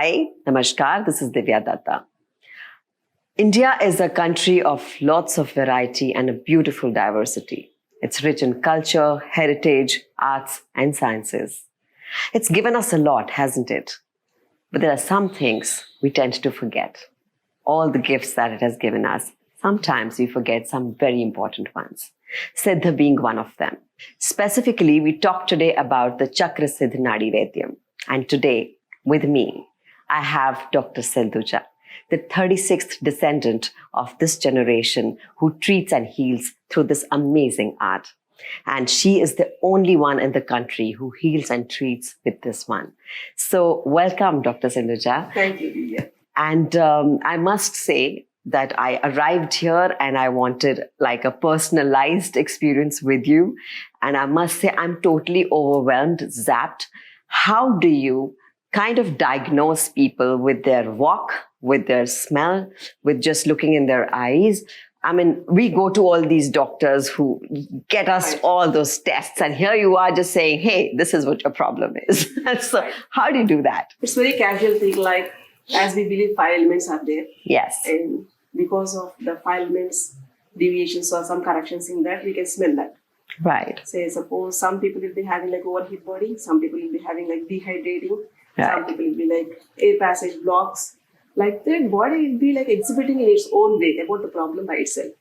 Hi, Namaskar, this is Divya Dutta. India is a country of lots of variety and a beautiful diversity. It's rich in culture, heritage, arts, and sciences. It's given us a lot, hasn't it? But there are some things we tend to forget. All the gifts that it has given us, sometimes we forget some very important ones. Siddha being one of them. Specifically, we talk today about the Chakrasiddh Nadi Vaidhyam. And today, with me, I have Dr. Sindhuja, the 36th descendant of this generation who treats and heals through this amazing art. And she is the only one in the country who heals and treats with this one. So welcome, Dr. Sindhuja. Thank you, Divya. And I must say that I arrived here and I wanted like a personalized experience with you. And I must say I'm totally overwhelmed, zapped. How do you kind of diagnose people with their walk, with their smell, with just looking in their eyes? I mean, we go to all these doctors who get us all those tests, and here you are just saying, hey, this is what your problem is. So how do you do that? It's very casual thing, like as we believe 5 elements are there. Yes. And because of the 5 elements, deviations or some corrections in that, we can smell that. Right. Say, suppose some people will be having like overheat body, some people will be having like dehydrating, Right. some people will be like air passage blocks. Like that body will be like exhibiting in its own way about the problem by itself.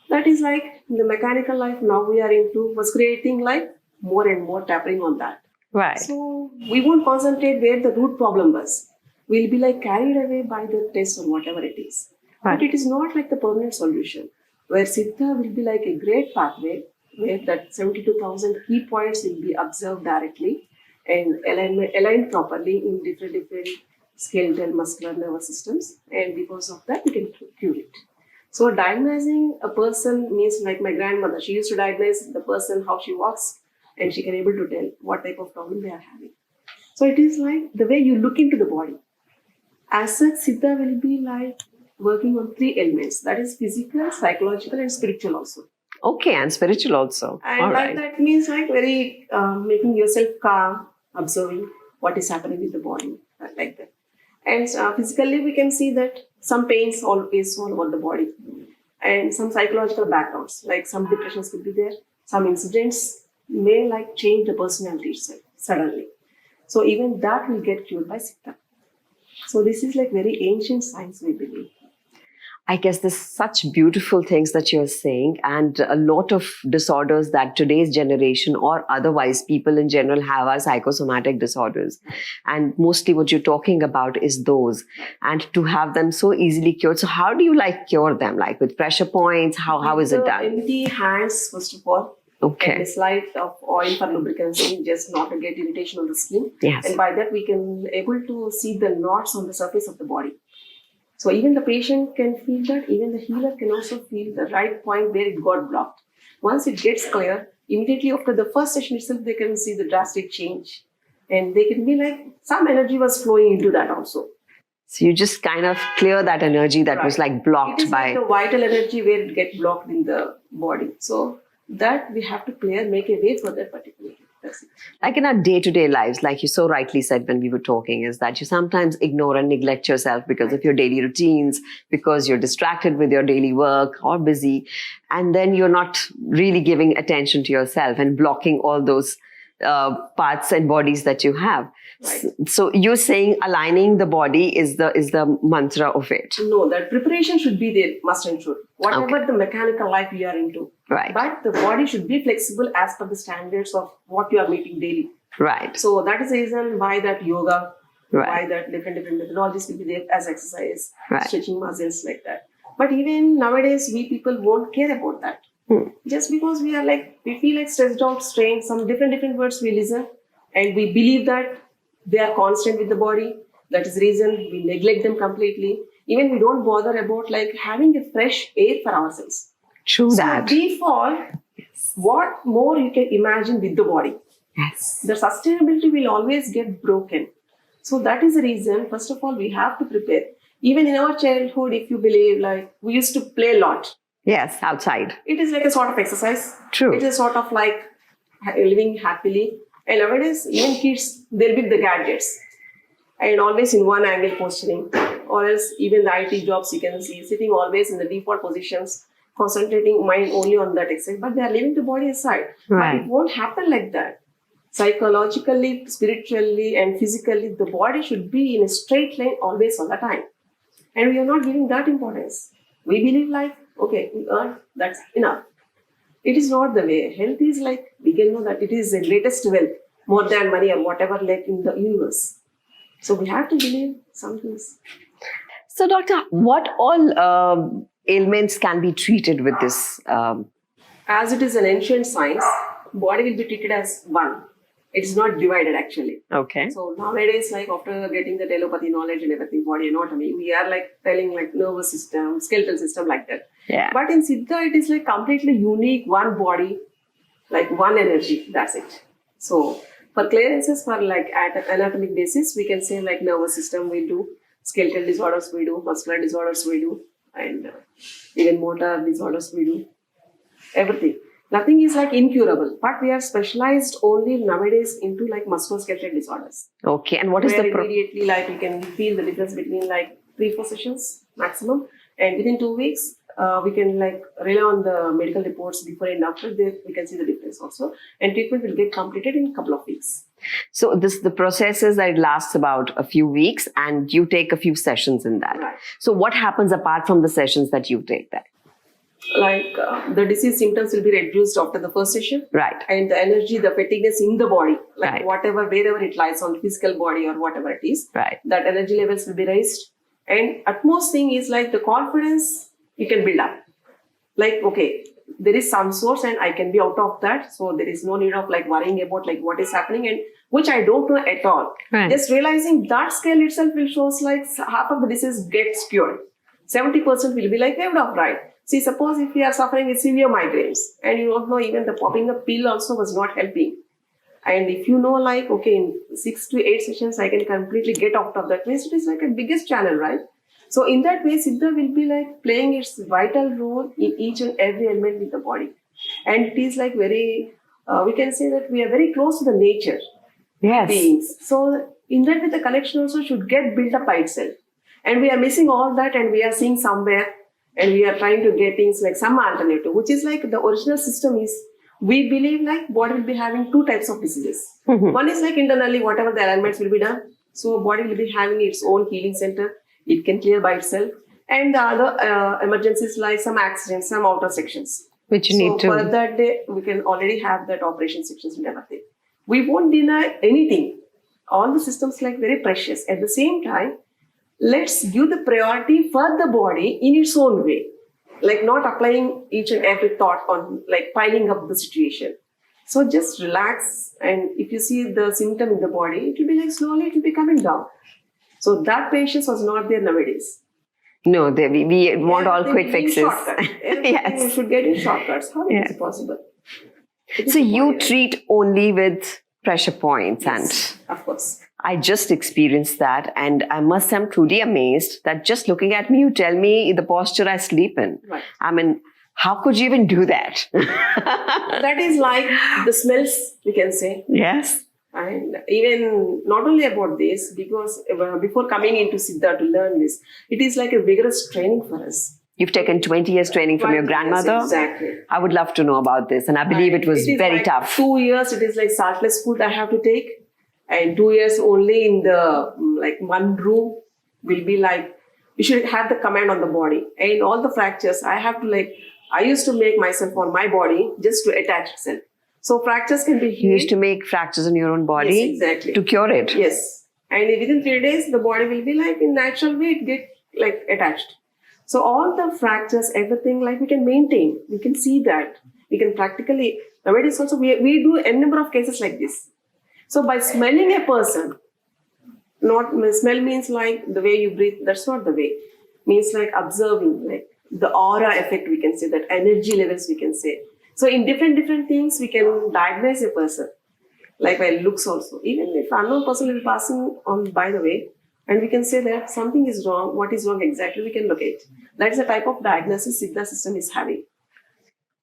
That is like the mechanical life now we are into was creating like more and more tapping on that. Right. So we won't concentrate where the root problem was. We'll be like carried away by the test or whatever it is. Right. But it is not like the permanent solution. Where Siddha will be like a great pathway where that 72,000 key points will be observed directly and aligned properly in different skeletal, muscular, nervous systems. And because of that, we can cure it. So diagnosing a person means like my grandmother, she used to diagnose the person, how she walks, and she can able to tell what type of problem they are having. So it is like the way you look into the body. As such, Siddha will be like working on 3 elements. That is physical, psychological, and spiritual also. Okay, and spiritual also. And all like right. that means like very making yourself calm, observing what is happening with the body, like that. And physically, we can see that some pains always all over the body, and some psychological backgrounds, like some depressions could be there. Some incidents may like change the personality itself suddenly. So even that will get cured by Siddha. So this is like very ancient science, we believe. I guess there's such beautiful things that you're saying, and a lot of disorders that today's generation or otherwise people in general have are psychosomatic disorders. And mostly what you're talking about is those, and to have them so easily cured. So how do you like cure them? Like with pressure points? How is it done? Empty hands, first of all. Okay. And a slight of oil for lubricancy, just not to get irritation on the skin. Yes. And by that we can able to see the knots on the surface of the body. So even the patient can feel that, even the healer can also feel the right point where it got blocked. Once it gets clear, immediately after the first session itself, they can see the drastic change. And they can be like, some energy was flowing into that also. So you just kind of clear that energy that Right. was like blocked It is by... like the vital energy where it gets blocked in the body. So that we have to clear, make a way for that particular. That's it. Like in our day-to-day lives, like you so rightly said when we were talking, is that you sometimes ignore and neglect yourself because of your daily routines, because you're distracted with your daily work or busy, and then you're not really giving attention to yourself and blocking all those parts and bodies that you have. Right. So you're saying aligning the body is the mantra of it. No, that preparation should be there, must and should. Whatever Okay. the mechanical life we are into. Right. But the body should be flexible as per the standards of what you are meeting daily. Right. So that is the reason why that yoga, Right. why that different methodologies will be there as exercise, Right. stretching muscles like that. But even nowadays, we people won't care about that. Just because we are like, we feel like stressed out, strained, some different words we listen, and we believe that they are constant with the body. That is the reason we neglect them completely. Even we don't bother about like having a fresh air for ourselves. True So that. default, what more you can imagine with the body. Yes. The sustainability will always get broken. So that is the reason, first of all, we have to prepare. Even in our childhood, if you believe, like we used to play a lot. Yes, outside. It is like a sort of exercise. True. It is sort of like living happily. And nowadays, even kids, they'll be the gadgets. and always in one angle posturing, or else even the IT jobs you can see sitting always in the default positions, concentrating mind only on that exercise, but they are leaving the body aside. Right. But it won't happen like that. Psychologically, spiritually, and physically, the body should be in a straight line always all the time. And we are not giving that importance. We believe like, okay, we earn, that's enough. It is not the way. Health is like, we can know that it is the greatest wealth, more than money or whatever like in the universe. So we have to believe some things. So, doctor, what all ailments can be treated with this? As it is an ancient science, body will be treated as one. It is not divided actually. Okay. So nowadays, like after getting the telepathy knowledge and everything, body anatomy, we are like telling like nervous system, skeletal system like that. Yeah. But in Siddha, it is like completely unique, one body, like one energy. That's it. So for clearances for like at anatomic basis, we can say like nervous system we do, skeletal disorders we do, muscular disorders we do, and even motor disorders we do. Everything. Nothing is like incurable, but we are specialized only nowadays into like musculoskeletal disorders. Okay, and what is where the immediately like we can feel the difference between like 3-4 sessions maximum, and within 2 weeks we can like rely on the medical reports before and after. We can see the difference also, and treatment will get completed in a couple of weeks. So the process is that it lasts about a few weeks, and you take a few sessions in that. Right. So what happens apart from the sessions that you take that? Like the disease symptoms will be reduced after the first session. Right. And the energy, the fatigueness in the body, like Right. whatever, wherever it lies on physical body or whatever it is, Right. that energy levels will be raised. And utmost thing is like the confidence you can build up. Like, okay, there is some source and I can be out of that. So there is no need of like worrying about like what is happening and which I don't know at all. Right. Just realizing that scale itself will show us like half of the disease gets cured. 70% will be like waved off, right? See, suppose if you are suffering with severe migraines and you don't know even the popping a pill also was not helping. And if you know like, okay, in 6 to 8 sessions, I can completely get out of that, means it is like a biggest channel, right? So in that way, Siddha will be like playing its vital role in each and every element with the body. And it is like very, we can say that we are very close to the nature Yes. beings. So in that way, the connection also should get built up by itself. And we are missing all that and we are seeing somewhere and we are trying to get things like some alternative, which is like the original system is, we believe like body will be having 2 types of diseases. Mhm. One is like internally, whatever the alignments will be done. So body will be having its own healing center. It can clear by itself. And the other emergencies like some accidents, some outer sections. Which you need So for to. that day, we can already have that operation sections and everything. We won't deny anything. All the systems like very precious. At the same time, let's give the priority for the body in its own way. Like not applying each and every thought on like piling up the situation. So just relax, and if you see the symptom in the body, it will be like slowly it will be coming down. So that patience was not there nowadays. No, we want all Everything quick in fixes. shortcut. Everything Yes. we should get in shortcuts. How Yeah. is it possible? It is So the you body. treat only with pressure points, Yes, of course. and I just experienced that, and I must say I'm truly amazed that just looking at me, you tell me the posture I sleep in. Right. I mean, how could you even do that? That is like the smells, we can say. Yes. And even not only about this, because before coming into Siddha to learn this, it is like a vigorous training for us. You've taken 20 years training from your 20 years, grandmother. exactly. I would love to know about this, and I believe it was is very like tough. 2 years, it is like saltless food I have to take. And 2 years only in the like one room will be like, you should have the command on the body. And all the fractures, I have to like, I used to make myself on my body just to attach itself. So fractures can be You healed. used to make fractures in your own body Yes, exactly. to cure it. Yes. And within 3 days, the body will be like in natural way, it get like attached. So all the fractures, everything like we can maintain. We can see that. We can practically, nowadays also we do a number of cases like this. So by smelling a person, not smell means like the way you breathe, that's not the way. Means like observing, like the aura effect we can say, that energy levels we can say. So in different things we can diagnose a person. Like by looks also. Even if unknown person will be passing on by the way, and we can say that something is wrong, what is wrong exactly, we can locate. That's the type of diagnosis Siddha system is having.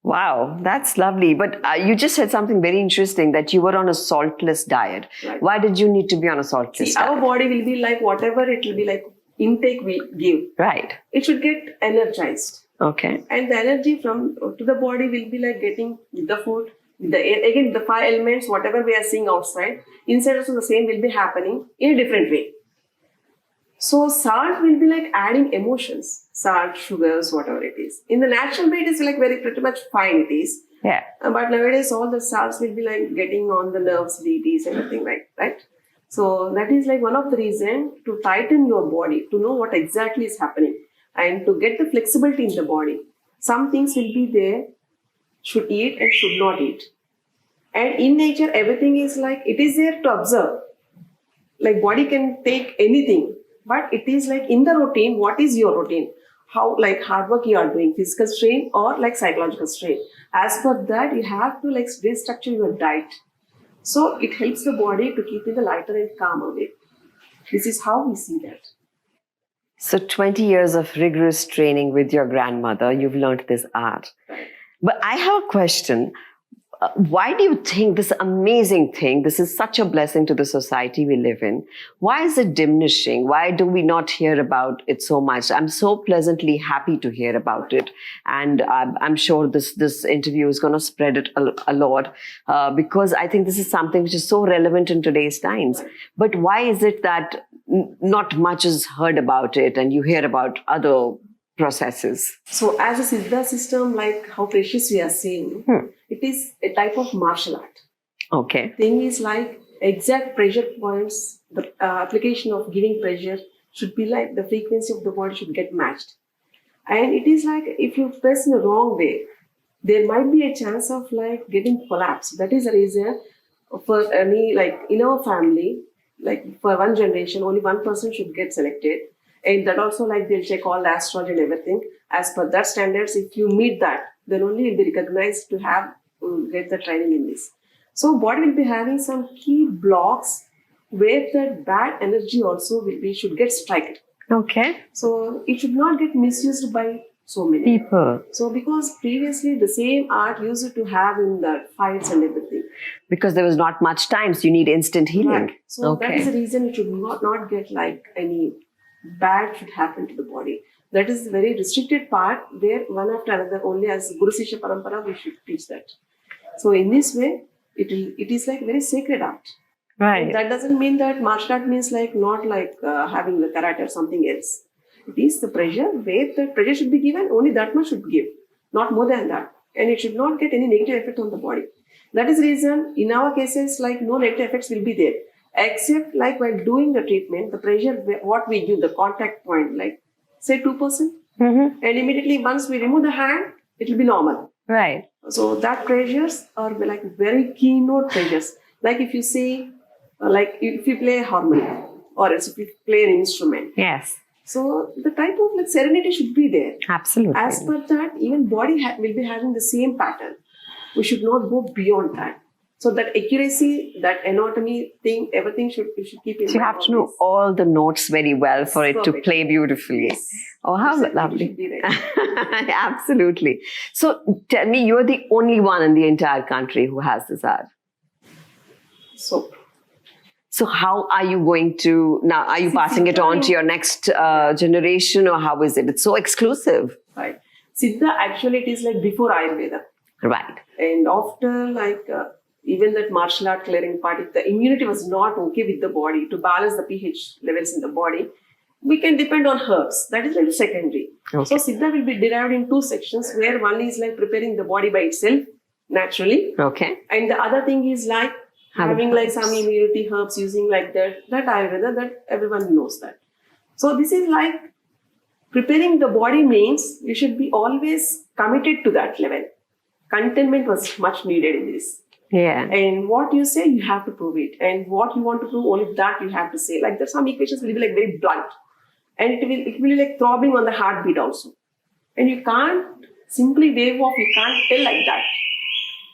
Wow, that's lovely. But you just said something very interesting, that you were on a saltless diet. Right. Why did you need to be on a saltless diet? Our body will be like whatever it will be like intake we give. Right. It should get energized. Okay. And the energy from to the body will be like getting with the food, with the air. Again, the five elements, whatever we are seeing outside, inside also the same will be happening in a different way. So salt will be like adding emotions, salt, sugars, whatever it is. In the natural way, it is like very pretty much fine it is. Yeah. But nowadays, all the salts will be like getting on the nerves, DTs, everything, right? So that is like one of the reasons to tighten your body, to know what exactly is happening and to get the flexibility in the body. Some things will be there, should eat and should not eat. And in nature, everything is like, it is there to observe. Like body can take anything, but it is like in the routine, what is your routine? How like hard work you are doing, physical strain or like psychological strain. As per that, you have to like restructure your diet. So it helps the body to keep in the lighter and calmer way. This is how we see that. So 20 years of rigorous training with your grandmother, you've learned this art. Right. But I have a question. Why do you think this amazing thing, this is such a blessing to the society we live in, why is it diminishing? Why do we not hear about it so much? I'm so pleasantly happy to hear about it. And I'm sure this interview is going to spread it a lot because I think this is something which is so relevant in today's times. But why is it that not much is heard about it and you hear about other processes? So as a Siddha system, like how precious we are seeing, it is a type of martial art. Okay. Thing is like exact pressure points, the application of giving pressure should be like the frequency of the body should get matched. And it is like if you press in the wrong way, there might be a chance of like getting collapse. That is the reason for any like in our family, like for one generation, only one person should get selected. And that also like they'll check all the astrology and everything. As per that standards, if you meet that, then only you'll be recognized to have get the training in this. So body will be having some key blocks where that bad energy also will be should get struck. Okay. So it should not get misused by so many people. So because previously the same art used to have in the fights and everything. Because there was not much time, so you need instant healing. Right. So that is the reason it should not get like any bad should happen to the body. That is a very restricted part where one after another only as Guru Sishya Parampara we should teach that. So in this way, it is like very sacred art. Right. And that doesn't mean that martial art means like not like having the karate or something else. It is the pressure where the pressure should be given, only that much should give, not more than that. And it should not get any negative effect on the body. That is the reason in our cases like no negative effects will be there. Except like while doing the treatment, the pressure, what we give, the contact point, like say 2%. And immediately once we remove the hand, it will be normal. Right. So that pressures are like very keynote pressures. Like if you see, like if you play a harmonium or else if you play an instrument. Yes. So the type of like serenity should be there. Absolutely. As per that, even body will be having the same pattern. We should not go beyond that. So that accuracy, that anatomy thing, everything you should keep in mind. So you have to know all the notes very well for it to play beautifully. Yes. Oh, how lovely. Absolutely. So tell me, you're the only one in the entire country who has this art. So how are you going to, now are you passing it on to your next generation or how is it? It's so exclusive. Right. Siddha actually it is like before Ayurveda. Right. And after like even that martial art clearing part, if the immunity was not okay with the body to balance the pH levels in the body, we can depend on herbs. That is very secondary. Okay. So Siddha will be derived in two sections where one is like preparing the body by itself naturally. Okay. And the other thing is like having like some immunity herbs using like that Ayurveda, that everyone knows that. So this is like preparing the body means you should be always committed to that level. Containment was much needed in this. Yeah. And what you say, you have to prove it. And what you want to prove, only that you have to say. Like there's some equations will be like very blunt. And it will be like throbbing on the heartbeat also. And you can't simply wave off, you can't tell like that.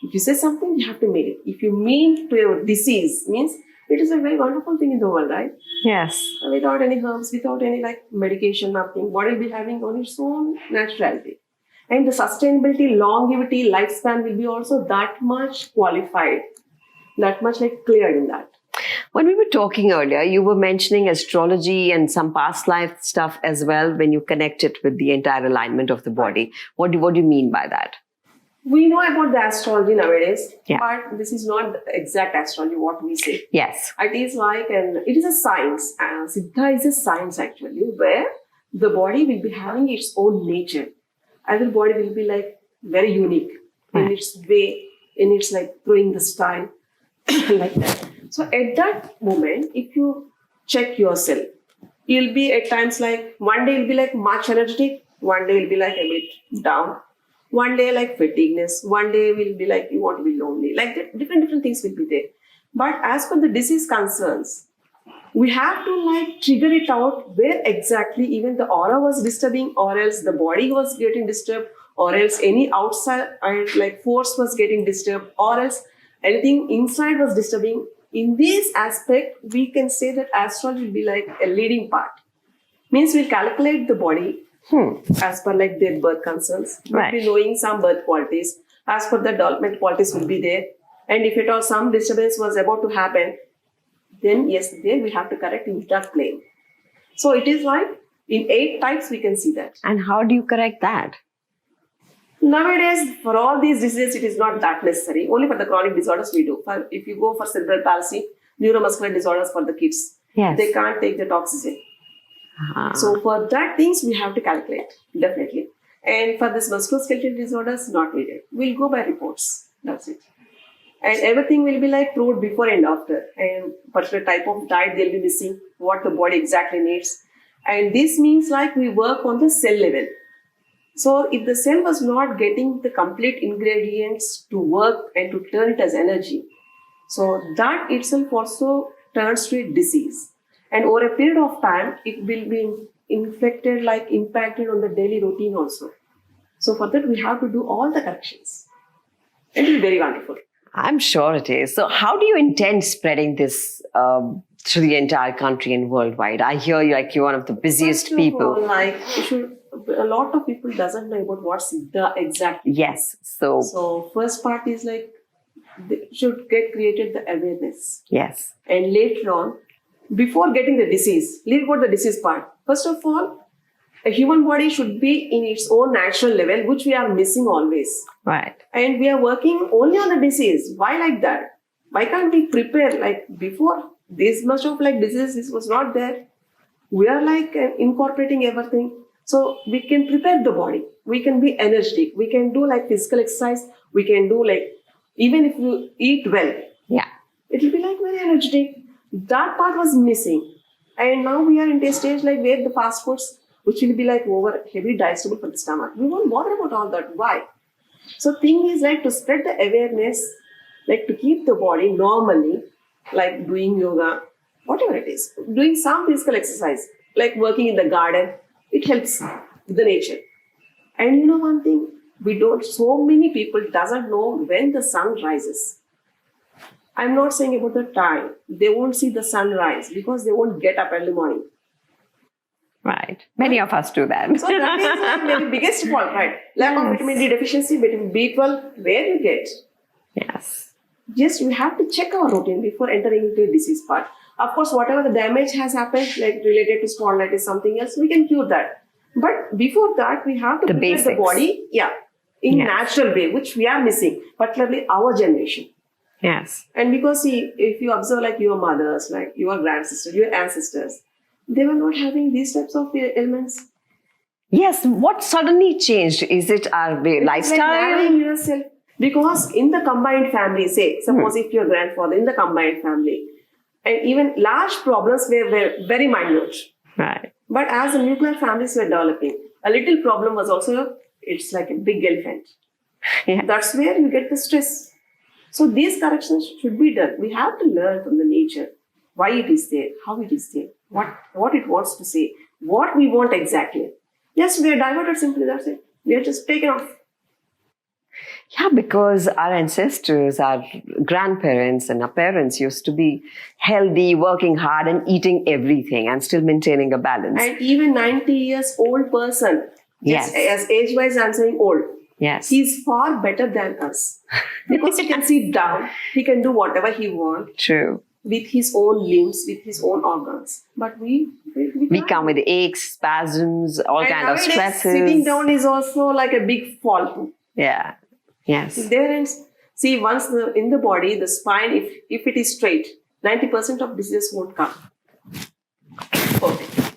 If you say something, you have to make it. If you mean to your disease, means it is a very wonderful thing in the world, right? Yes. Without any herbs, without any like medication, nothing. Body will be having on its own naturality. And the sustainability, longevity, lifespan will be also that much qualified, that much like clear in that. When we were talking earlier, you were mentioning astrology and some past life stuff as well when you connect it with the entire alignment of the body. What do you mean by that? We know about the astrology nowadays, Yeah. but this is not the exact astrology, what we say. Yes. It is like, it is a science. Siddha is a science actually, where the body will be having its own nature. Every body will be like very unique in its way, in its like throwing the style, like that. So at that moment, if you check yourself, you'll be at times like, one day you'll be like much energetic, one day you'll be like a bit down, one day like fatigueness, one day will be like you want to be lonely, like that, different things will be there. But as per the disease concerns, we have to like trigger it out where exactly even the aura was disturbing, or else the body was getting disturbed, or else any outside like force was getting disturbed, or else anything inside was disturbing. In this aspect, we can say that astrology will be like a leading part. Means we'll calculate the body as per like their birth concerns. We'll be knowing some birth qualities. As per the development qualities will be there. And if at all some disturbance was about to happen, then yes, there we have to correct in that plane. So it is like in 8 types we can see that. And how do you correct that? Nowadays, for all these diseases, it is not that necessary. Only for the chronic disorders we do. If you go for cerebral palsy, neuromuscular disorders for the kids, they can't take the oxygen. So for that things, we have to calculate, definitely. And for this musculoskeletal disorders, not needed. We'll go by reports. That's it. And everything will be like proved before and after. And particular type of diet they'll be missing, what the body exactly needs. And this means like we work on the cell level. So if the cell was not getting the complete ingredients to work and to turn it as energy, so that itself also turns to a disease. And over a period of time, it will be infected, like impacted on the daily routine also. So for that, we have to do all the corrections. It will be very wonderful. I'm sure it is. So how do you intend spreading this through the entire country and worldwide? I hear you're one of the busiest people. A lot of people doesn't know about what Siddha exactly. Yes. So first part is like, they should get created the awareness. Yes. And later on, before getting the disease, leave about the disease part. First of all, a human body should be in its own natural level, which we are missing always. Right. And we are working only on the disease. Why like that? Why can't we prepare like before this much of like disease this was not there? We are like incorporating everything. So we can prepare the body. We can be energetic. We can do like physical exercise. We can do like, even if you eat well, it will be like very energetic. That part was missing. And now we are in a stage like where the fast foods, which will be like over heavy digestible for the stomach. We won't bother about all that. Why? So thing is like to spread the awareness, like to keep the body normally, like doing yoga, whatever it is, doing some physical exercise, like working in the garden. It helps with the nature. And you know one thing, so many people doesn't know when the sun rises. I'm not saying about the time. They won't see the sunrise because they won't get up early morning. Right. Many of us do that. So that is like the biggest fault, right? Lack of vitamin D deficiency, vitamin B12, where you get. Yes. Just we have to check our routine before entering into the disease part. Of course, whatever the damage has happened, like related to spondylitis, something else, we can cure that. But before that, we have to prepare the body, in natural way, which we are missing, particularly our generation. Yes. And because see, if you observe like your mothers, like your grandsister, your ancestors, they were not having these types of ailments. Yes. What suddenly changed? Is it our lifestyle? Like marrying yourself. Because in the combined family, say, suppose if your grandfather in the combined family, and even large problems were very minute. Right. But as the nuclear families were developing, a little problem was also, it's like a big elephant. Yeah. That's where you get the stress. So these corrections should be done. We have to learn from the nature why it is there, how it is there, what it wants to say, what we want exactly. Yes, we are diverted simply, that's it. We are just taken off. Yeah, because our ancestors, our grandparents and our parents used to be healthy, working hard and eating everything and still maintaining a balance. And even 90 years old person Just Yes. as age-wise, I'm saying old. Yes. He's far better than us because he can sit down, he can do whatever he wants True. with his own limbs, with his own organs. But we can't. come with aches, spasms, all And kind of nowadays, stresses. sitting down is also like a big fall too. Yeah. Yes. There ends. See, once in the body, the spine, if it is straight, 90% of diseases won't come. Perfect.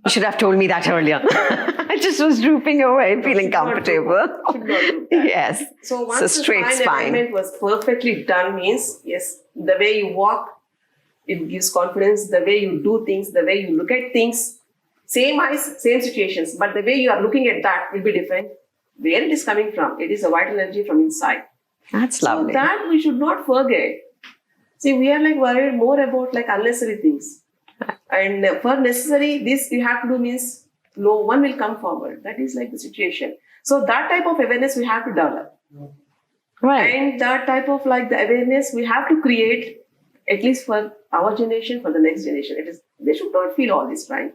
You should have told me that earlier. I just was drooping away, feeling comfortable. Should not do that. Yes. So once So the straight spine. alignment was perfectly done means, yes, the way you walk, it gives confidence. The way you do things, the way you look at things, same eyes, same situations, but the way you are looking at that will be different. Where it is coming from, it is a vital energy from inside. That's lovely. So that we should not forget. See, we are like worried more about like unnecessary things. And for necessary, this you have to do means no one will come forward. That is like the situation. So that type of awareness we have to develop. Right. And that type of like the awareness we have to create, at least for our generation, for the next generation. It is they should not feel all this, right?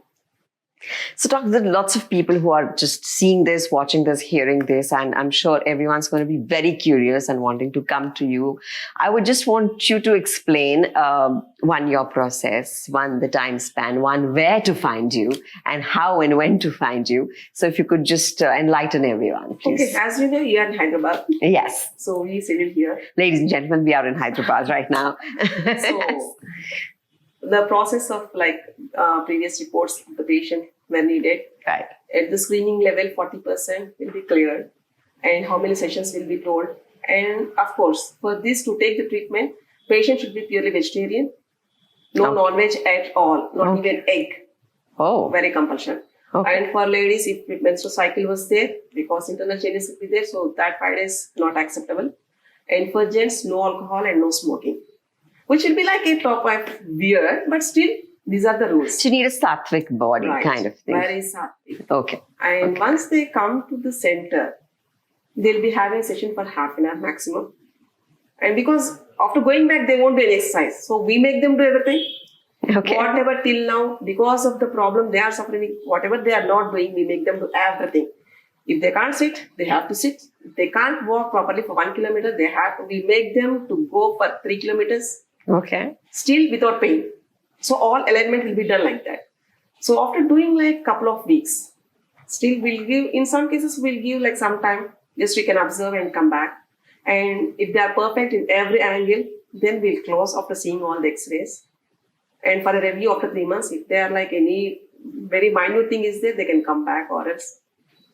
So, Doctor, there are lots of people who are just seeing this, watching this, hearing this, and I'm sure everyone's going to be very curious and wanting to come to you. I would just want you to explain, one, your process, one, the time span, one, where to find you, and how and when to find you. So, if you could just enlighten everyone, please. Okay, as you know, you are in Hyderabad. Yes. So we settled here. Ladies and gentlemen, we are in Hyderabad right now. So the process of like previous reports of the patient were needed. Right. At the screening level, 40% will be cleared, and how many sessions will be told. And of course, for this to take the treatment, patient should be purely vegetarian, no Okay. non-veg at all, not even egg, Oh. very compulsion. Okay. And for ladies, if menstrual cycle was there, because internal changes will be there, so that 5 days not acceptable. And for gents, no alcohol and no smoking, which will be like a top 5 weird, but still these are the rules. So you need a sattvic body Right. kind of thing. Very sattvic. Okay. And once they come to the center, they'll be having a session for half an hour maximum. And because after going back, they won't do any exercise. So we make them do everything. Okay. Whatever till now, because of the problem they are suffering, whatever they are not doing, we make them do everything. If they can't sit, they have to sit. If they can't walk properly for 1 kilometer, we make them to go for 3 kilometers, Okay. still without pain. So all alignment will be done like that. So after doing like couple of weeks, still we'll give, in some cases we'll give like some time, just we can observe and come back. And if they are perfect in every angle, then we'll close after seeing all the x-rays. And for a review after 3 months, if there are like any very minute thing is there, they can come back or else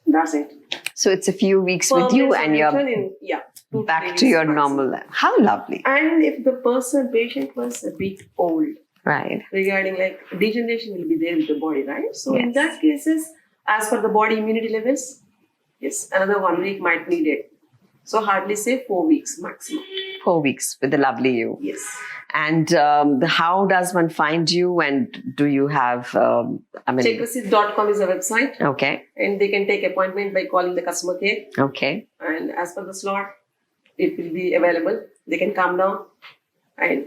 that's it. So it's a few weeks with you and you're In, 2 back days to your maximum. normal life. How lovely. And if the patient was a bit old, Right. regarding like degeneration will be there with the body, right? So in Yes. that cases, as per the body immunity levels, yes, another 1 week might need it. So hardly say 4 weeks maximum. 4 weeks with the lovely you. Yes. And how does one find you? And do you have, Chakrasiddh.com is a website, okay. and they can take appointment by calling the customer care. Okay. And as per the slot, it will be available. They can come down, and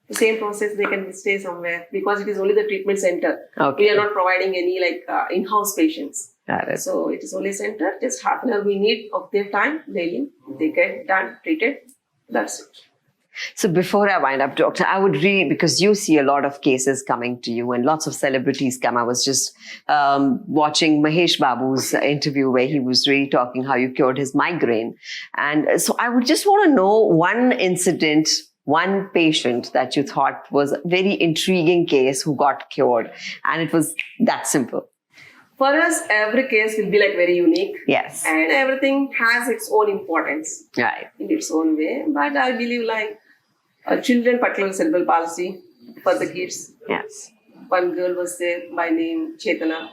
the same process. They can stay somewhere because it is only the treatment center. Okay. We are not providing any like in-house patients. Got it. So it is only center. Just half an hour we need of their time daily. They get done, treated. That's it. So before I wind up, Doctor, I would read, because you see a lot of cases coming to you and lots of celebrities come. I was just watching Mahesh Babu's interview where he was really talking how you cured his migraine. And so I would just want to know one incident, one patient that you thought was a very intriguing case who got cured. And it was that simple. For us, every case will be like very unique. Yes. And everything has its own importance Right. in its own way. But I believe like children, particularly cerebral palsy for the kids. Yes. One girl was there by name Chetana.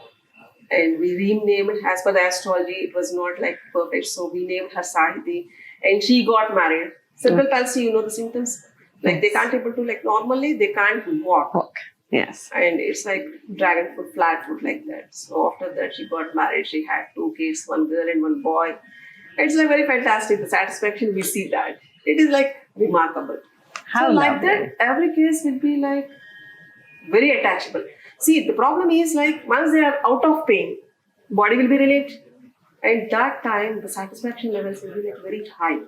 And we renamed it as per the astrology. It was not like perfect. So we named her Sahiti. And she got married. Cerebral palsy, you know the symptoms? Like they can't able to, like normally they can't walk. Yes. And it's like dragon foot, flat foot like that. So after that, she got married. She had 2 kids, 1 girl and 1 boy. It's like very fantastic. The satisfaction we see that. It is like remarkable. How so like lovely. that, every case will be like very attachable. See, the problem is like once they are out of pain, body will be relieved. And that time, the satisfaction levels will be like very high.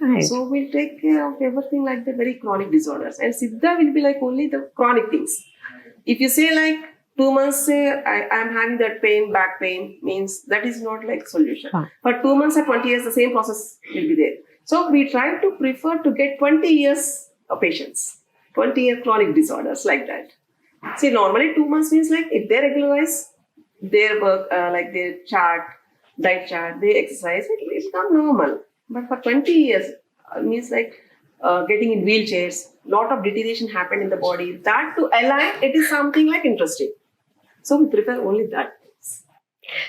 Right. So we'll take care of everything like the very chronic disorders. And Siddha will be like only the chronic things. If you say like 2 months, say I'm having that pain, back pain, means that is not like solution. Huh. But 2 months or 20 years, the same process will be there. So we try to prefer to get 20 years of patients, 20-year chronic disorders like that. See, normally 2 months means like if they regularize their work, like their chart, diet chart, they exercise, it will become normal. But for 20 years, means like getting in wheelchairs, lot of deterioration happened in the body. That to align, it is something like interesting. So we prefer only that.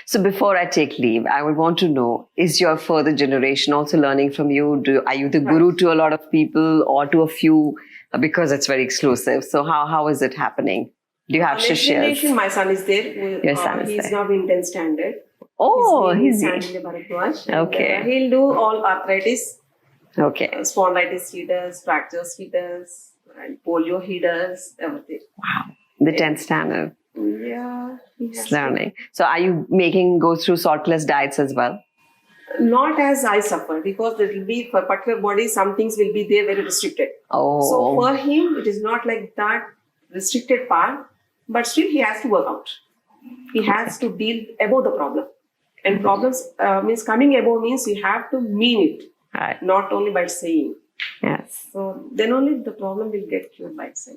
So before I take leave, I would want to know, is your further generation also learning from you? Are you the guru to a lot of people or to a few? Because it's very exclusive. So how is it happening? Do you have Next shishyas? generation, my son is there. Your son is He's there. now in 10th standard. Oh, His he's name is Sanjay Bharadwaj. Okay. And, he'll do all arthritis, okay. spondylitis he does, fractures he does, and polio he does, everything. Wow. The 10th standard. Yeah. He has It's learning. So are you making go through saltless diets as well? Not as I suffer, because there will be, for particular body, some things will be there very restricted. Oh. So for him, it is not like that restricted part, but still he has to work out. He has to deal above the problem. And problems means coming above means you have to mean it, Right. not only by saying. Yes. So then only the problem will get cured by itself.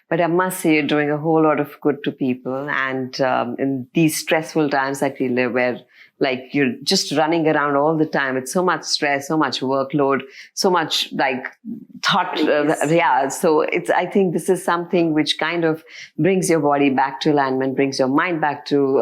But I must say, you're doing a whole lot of good to people. And in these stressful times that we live, where like you're just running around all the time, it's so much stress, so much workload, so much like thought. Yes. Yeah. So I think this is something which kind of brings your body back to alignment, brings your mind back to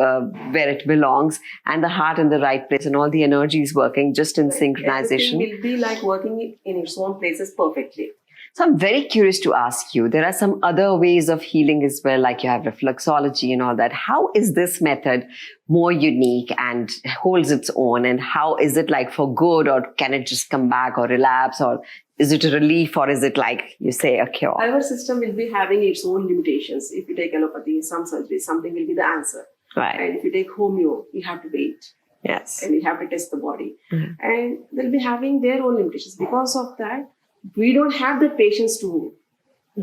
where it belongs, and the heart in the right place, and all the energy is working just in synchronization. Everything will be like working in its own places perfectly. So I'm very curious to ask you, there are some other ways of healing as well, like you have reflexology and all that. How is this method more unique and holds its own? And how is it like for good, or can it just come back or relapse, or is it a relief, or is it like you say a cure? Our system will be having its own limitations. If you take allopathy, some surgery, something will be the answer. Right. And if you take homeo, you have to wait. Yes. And you have to test the body. Mm-hmm. And they'll be having their own limitations. Because of that, we don't have the patience to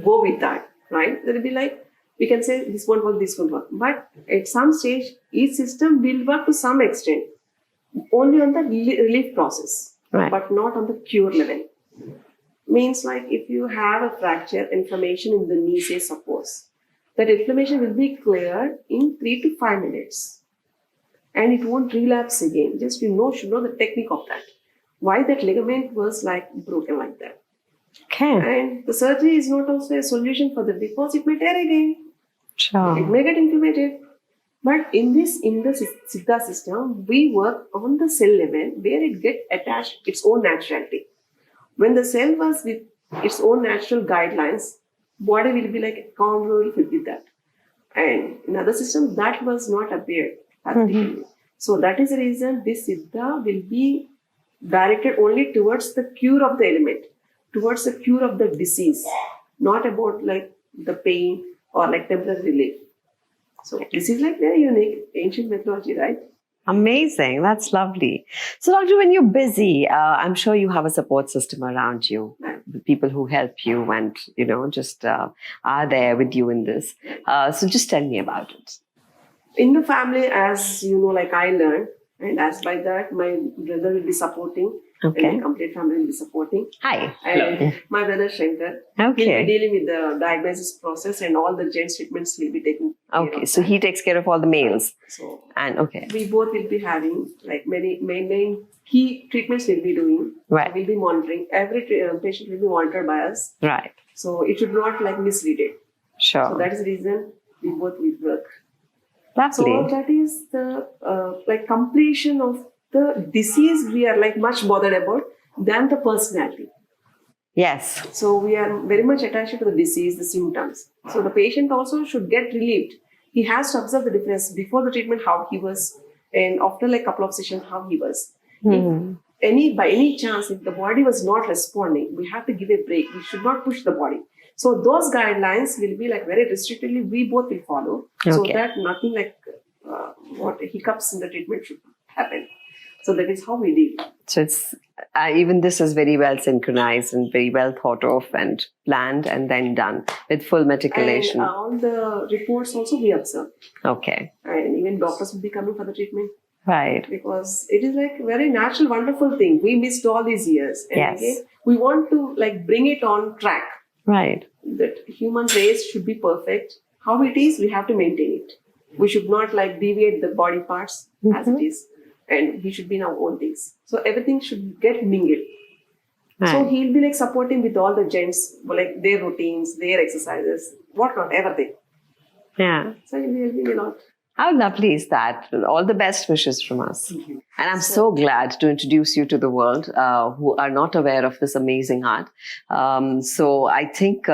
go with that, right? There will be like, we can say this won't work, this won't work. But at some stage, each system will work to some extent, only on the relief process, Right. but not on the cure level. Means like if you have a fracture, inflammation in the knee, say suppose, that inflammation will be cleared in 3 to 5 minutes. And it won't relapse again. Just should know the technique of that. Why that ligament was like broken like that. Okay. And the surgery is not also a solution for that, because it may tear again. It Sure. may get inflamed. But in the Siddha system, we work on the cell level where it gets attached its own naturality. When the cell was with its own natural guidelines, body will be like congruent with that. And in other systems, that was not appeared practically. So that is the reason this Siddha will be directed only towards the cure of the ailment, towards the cure of the disease, not about like the pain or like temporary relief. So this is like very unique ancient methodology, right? Amazing. That's lovely. So, doctor, when you're busy, I'm sure you have a support system around you, the people who help you and, just are there with you in this. So just tell me about it. In the family, as you know, like I learned, and as by that, my brother will be supporting. Okay. And the complete family will be supporting. Hi. And my brother Shankar, Okay. he'll be dealing with the diagnosis process, and all the gents treatments will be taken care Okay. of So that. he takes care of all the males. So And okay. we both will be having like many main key treatments we'll be doing. Right. We'll be monitoring. Every patient will be monitored by us. Right. So it should not like mislead it. Sure. So that is the reason we both will work. Lovely. So that is the like completion of the disease we are like much bothered about than the personality. Yes. So we are very much attached to the disease, the symptoms. So the patient also should get relieved. He has to observe the difference before the treatment, how he was, and after like couple of sessions, how he was. If by any chance, if the body was not responding, we have to give a break. We should not push the body. So those guidelines will be like very restrictively, we both will follow, so Okay. that nothing like what hiccups in the treatment should happen. So that is how we deal. So it's even this is very well synchronized and very well thought of and planned and then done with full meticulation. And all the reports also we observe. Okay. And even doctors will be coming for the treatment. Right. Because it is like very natural, wonderful thing. We missed all these years. And Yes. again, we want to like bring it on track. Right. That human race should be perfect. How it is, we have to maintain it. We should not like deviate the body parts as it is. And we should be in our own things. So everything should get mingled. Right. So he'll be like supporting with all the gents, like their routines, their exercises, whatnot, everything. Yeah. So he'll be helping a lot. How lovely is that? All the best wishes from us. And I'm so glad to introduce you to the world who are not aware of this amazing art. So I think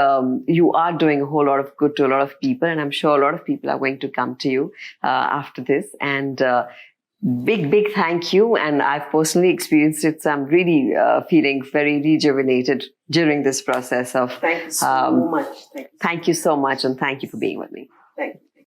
you are doing a whole lot of good to a lot of people, and I'm sure a lot of people are going to come to you after this. And big thank you. And I've personally experienced it, so I'm really feeling very rejuvenated during this process of... Thank you so much. Thank you so much, and thank you for being with me.